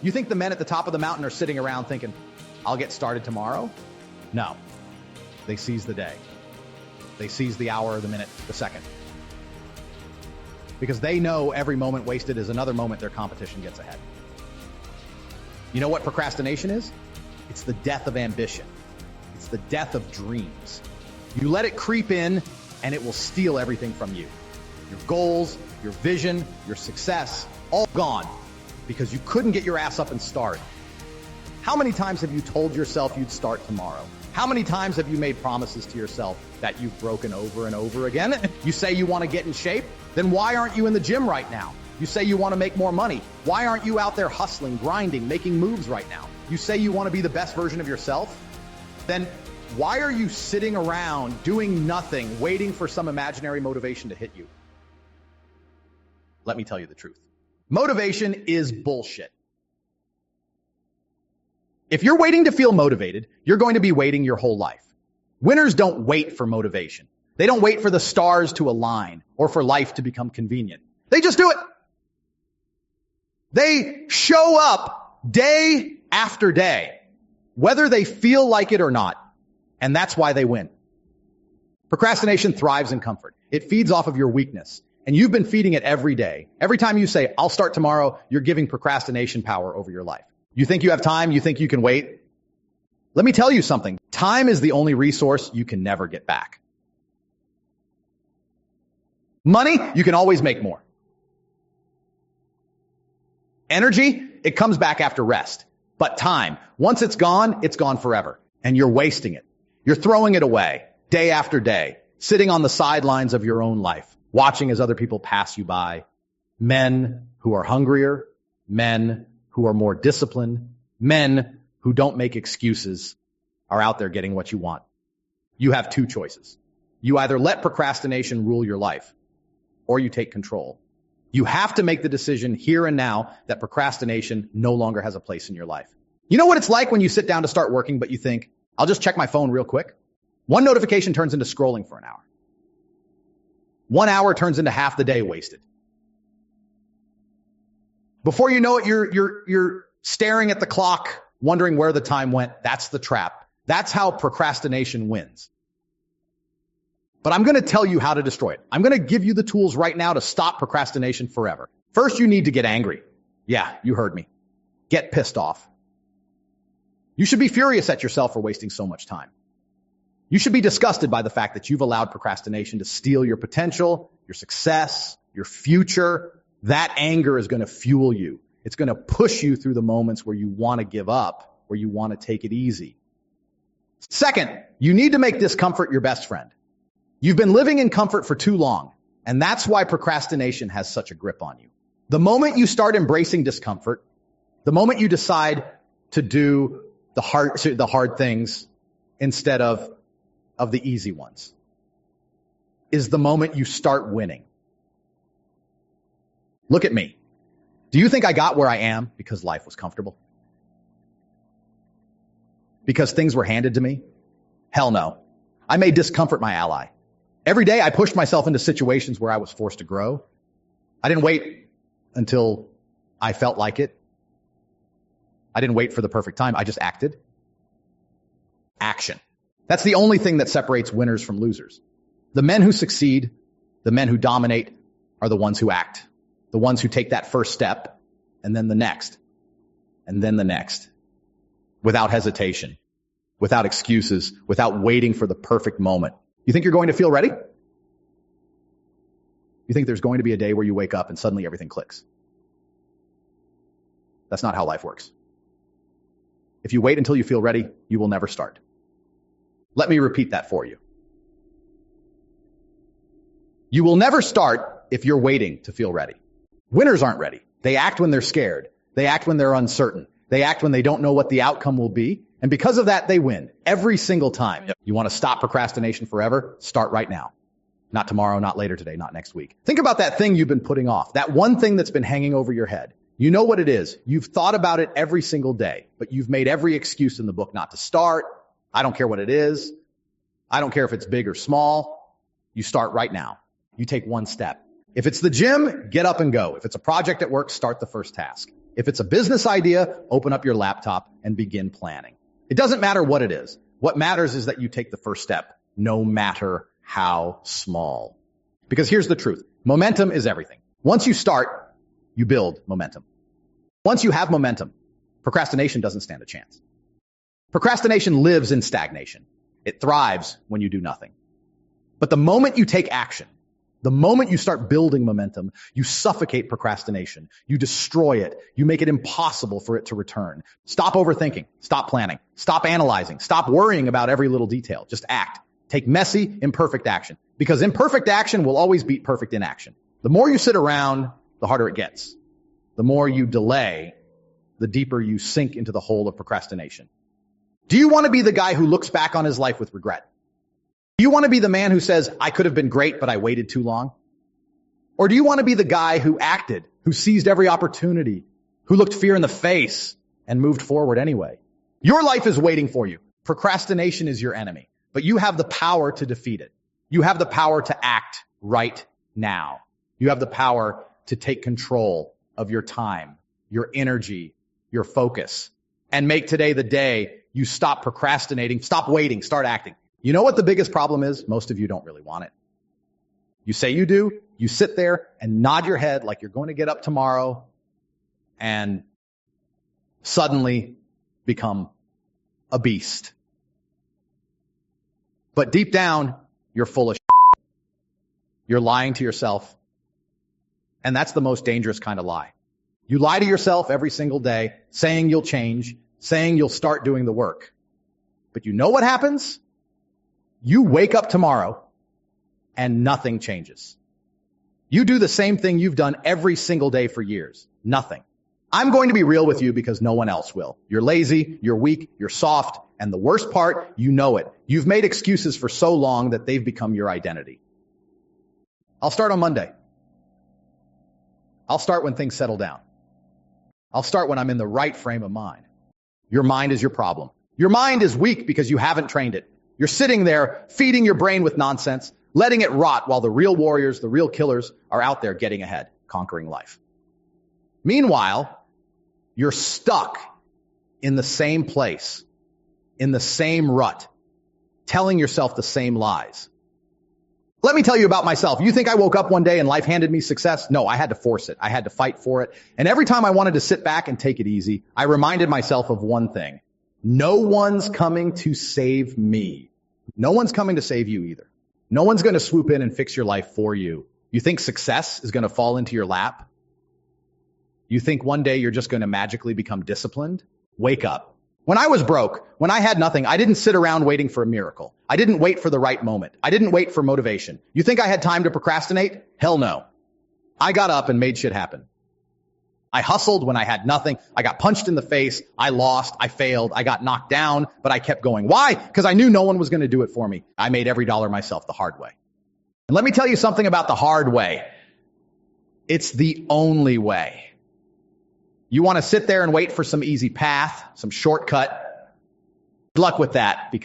You think the men at the top of the mountain are sitting around thinking, I'll get started tomorrow? No. They seize the day. They seize the hour, the minute, the second. Because they know every moment wasted is another moment their competition gets ahead. You know what procrastination is? It's the death of ambition. It's the death of dreams. You let it creep in and it will steal everything from you. Your goals, your vision, your success, all gone because you couldn't get your ass up and start. How many times have you told yourself you'd start tomorrow? How many times have you made promises to yourself that you've broken over and over again? You say you want to get in shape, then why aren't you in the gym right now? You say you want to make more money. Why aren't you out there hustling, grinding, making moves right now? You say you want to be the best version of yourself, then why are you sitting around doing nothing, waiting for some imaginary motivation to hit you? Let me tell you the truth. Motivation is bullshit. If you're waiting to feel motivated, you're going to be waiting your whole life. Winners don't wait for motivation. They don't wait for the stars to align or for life to become convenient. They just do it. They show up day after day, whether they feel like it or not. And that's why they win. Procrastination thrives in comfort. It feeds off of your weakness. And you've been feeding it every day. Every time you say, I'll start tomorrow, you're giving procrastination power over your life. You think you have time? You think you can wait? Let me tell you something. Time is the only resource you can never get back. Money, you can always make more. Energy, it comes back after rest. But time, once it's gone forever. And you're wasting it. You're throwing it away day after day, sitting on the sidelines of your own life, watching as other people pass you by. Men who are hungrier, men who are more disciplined, men who don't make excuses are out there getting what you want. You have two choices. You either let procrastination rule your life or you take control. You have to make the decision here and now that procrastination no longer has a place in your life. You know what it's like when you sit down to start working, but you think, I'll just check my phone real quick. One notification turns into scrolling for an hour. 1 hour turns into half the day wasted. Before you know it, you're staring at the clock, wondering where the time went. That's the trap. That's how procrastination wins. But I'm going to tell you how to destroy it. I'm going to give you the tools right now to stop procrastination forever. First, you need to get angry. Yeah, you heard me. Get pissed off. You should be furious at yourself for wasting so much time. You should be disgusted by the fact that you've allowed procrastination to steal your potential, your success, your future. That anger is going to fuel you. It's going to push you through the moments where you want to give up, where you want to take it easy. Second, you need to make discomfort your best friend. You've been living in comfort for too long, and that's why procrastination has such a grip on you. The moment you start embracing discomfort, the moment you decide to do the hard things instead of the easy ones, is the moment you start winning. Look at me. Do you think I got where I am because life was comfortable? Because things were handed to me? Hell no. I made discomfort my ally. Every day I pushed myself into situations where I was forced to grow. I didn't wait until I felt like it. I didn't wait for the perfect time. I just acted. Action. That's the only thing that separates winners from losers. The men who succeed, the men who dominate, are the ones who act. The ones who take that first step, and then the next, and then the next, without hesitation, without excuses, without waiting for the perfect moment. You think you're going to feel ready? You think there's going to be a day where you wake up and suddenly everything clicks? That's not how life works. If you wait until you feel ready, you will never start. Let me repeat that for you. You will never start if you're waiting to feel ready. Winners aren't ready. They act when they're scared. They act when they're uncertain. They act when they don't know what the outcome will be. And because of that, they win every single time. You want to stop procrastination forever? Start right now. Not tomorrow, not later today, not next week. Think about that thing you've been putting off, that one thing that's been hanging over your head. You know what it is. You've thought about it every single day, but you've made every excuse in the book not to start. I don't care what it is. I don't care if it's big or small. You start right now. You take one step. If it's the gym, get up and go. If it's a project at work, start the first task. If it's a business idea, open up your laptop and begin planning. It doesn't matter what it is. What matters is that you take the first step, no matter how small. Because here's the truth. Momentum is everything. Once you start, you build momentum. Once you have momentum, procrastination doesn't stand a chance. Procrastination lives in stagnation. It thrives when you do nothing. But the moment you take action, the moment you start building momentum, you suffocate procrastination. You destroy it. You make it impossible for it to return. Stop overthinking. Stop planning. Stop analyzing. Stop worrying about every little detail. Just act. Take messy, imperfect action. Because imperfect action will always beat perfect inaction. The more you sit around, the harder it gets. The more you delay, the deeper you sink into the hole of procrastination. Do you want to be the guy who looks back on his life with regret? Do you want to be the man who says, I could have been great, but I waited too long? Or do you want to be the guy who acted, who seized every opportunity, who looked fear in the face and moved forward anyway? Your life is waiting for you. Procrastination is your enemy, but you have the power to defeat it. You have the power to act right now. You have the power to take control of your time, your energy, your focus, and make today the day you stop procrastinating, stop waiting, start acting. You know what the biggest problem is? Most of you don't really want it. You say you do, you sit there and nod your head like you're going to get up tomorrow and suddenly become a beast. But deep down, you're full of shit. You're lying to yourself. And that's the most dangerous kind of lie. You lie to yourself every single day, saying you'll change, saying you'll start doing the work. But you know what happens? You wake up tomorrow and nothing changes. You do the same thing you've done every single day for years. Nothing. I'm going to be real with you because no one else will. You're lazy, you're weak, you're soft, and the worst part, you know it. You've made excuses for so long that they've become your identity. I'll start on Monday. I'll start when things settle down. I'll start when I'm in the right frame of mind. Your mind is your problem. Your mind is weak because you haven't trained it. You're sitting there feeding your brain with nonsense, letting it rot while the real warriors, the real killers are out there getting ahead, conquering life. Meanwhile, you're stuck in the same place, in the same rut, telling yourself the same lies. Let me tell you about myself. You think I woke up one day and life handed me success? No, I had to force it. I had to fight for it. And every time I wanted to sit back and take it easy, I reminded myself of one thing. No one's coming to save me. No one's coming to save you either. No one's going to swoop in and fix your life for you. You think success is going to fall into your lap? You think one day you're just going to magically become disciplined? Wake up. When I was broke, when I had nothing, I didn't sit around waiting for a miracle. I didn't wait for the right moment. I didn't wait for motivation. You think I had time to procrastinate? Hell no. I got up and made shit happen. I hustled when I had nothing. I got punched in the face. I lost. I failed. I got knocked down, but I kept going. Why? Because I knew no one was going to do it for me. I made every dollar myself the hard way. And let me tell you something about the hard way. It's the only way. You want to sit there and wait for some easy path, some shortcut? Good luck with that, because